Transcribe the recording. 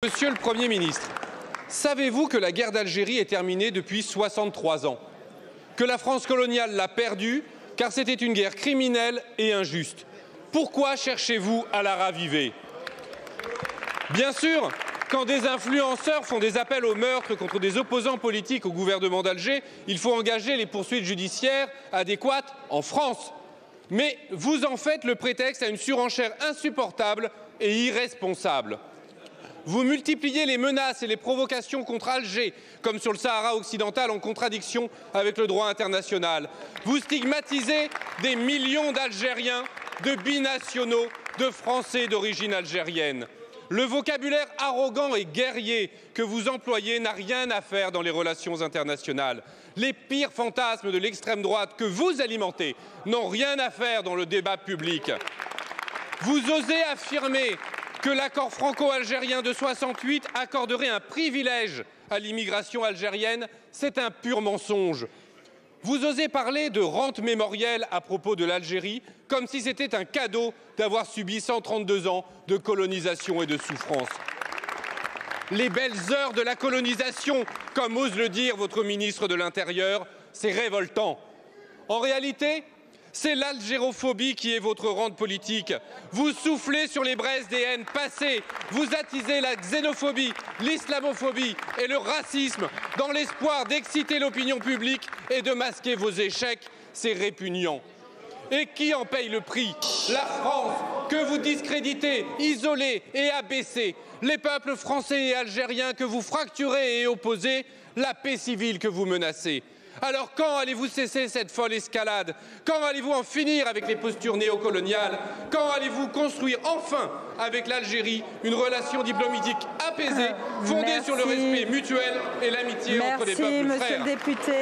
Monsieur le Premier ministre, savez-vous que la guerre d'Algérie est terminée depuis 63 ans? Que la France coloniale l'a perdue car c'était une guerre criminelle et injuste. Pourquoi cherchez-vous à la raviver? Bien sûr, quand des influenceurs font des appels au meurtre contre des opposants politiques au gouvernement d'Alger, il faut engager les poursuites judiciaires adéquates en France. Mais vous en faites le prétexte à une surenchère insupportable et irresponsable. Vous multipliez les menaces et les provocations contre Alger, comme sur le Sahara occidental, en contradiction avec le droit international. Vous stigmatisez des millions d'Algériens, de binationaux, de Français d'origine algérienne. Le vocabulaire arrogant et guerrier que vous employez n'a rien à faire dans les relations internationales. Les pires fantasmes de l'extrême droite que vous alimentez n'ont rien à faire dans le débat public. Vous osez affirmer que l'accord franco-algérien de 68 accorderait un privilège à l'immigration algérienne, c'est un pur mensonge. Vous osez parler de rente mémorielle à propos de l'Algérie, comme si c'était un cadeau d'avoir subi 132 ans de colonisation et de souffrance. Les belles heures de la colonisation, comme ose le dire votre ministre de l'Intérieur, c'est révoltant. En réalité, c'est l'algérophobie qui est votre rente politique. Vous soufflez sur les braises des haines passées. Vous attisez la xénophobie, l'islamophobie et le racisme dans l'espoir d'exciter l'opinion publique et de masquer vos échecs. C'est répugnant. Et qui en paye le prix? La France, que vous discréditez, isolez et abaissez. Les peuples français et algériens que vous fracturez et opposez. La paix civile que vous menacez. Alors quand allez-vous cesser cette folle escalade? Quand allez-vous en finir avec les postures néocoloniales? Quand allez-vous construire enfin avec l'Algérie une relation diplomatique apaisée, fondée sur le respect mutuel et l'amitié entre les peuples frères? Merci, monsieur le député.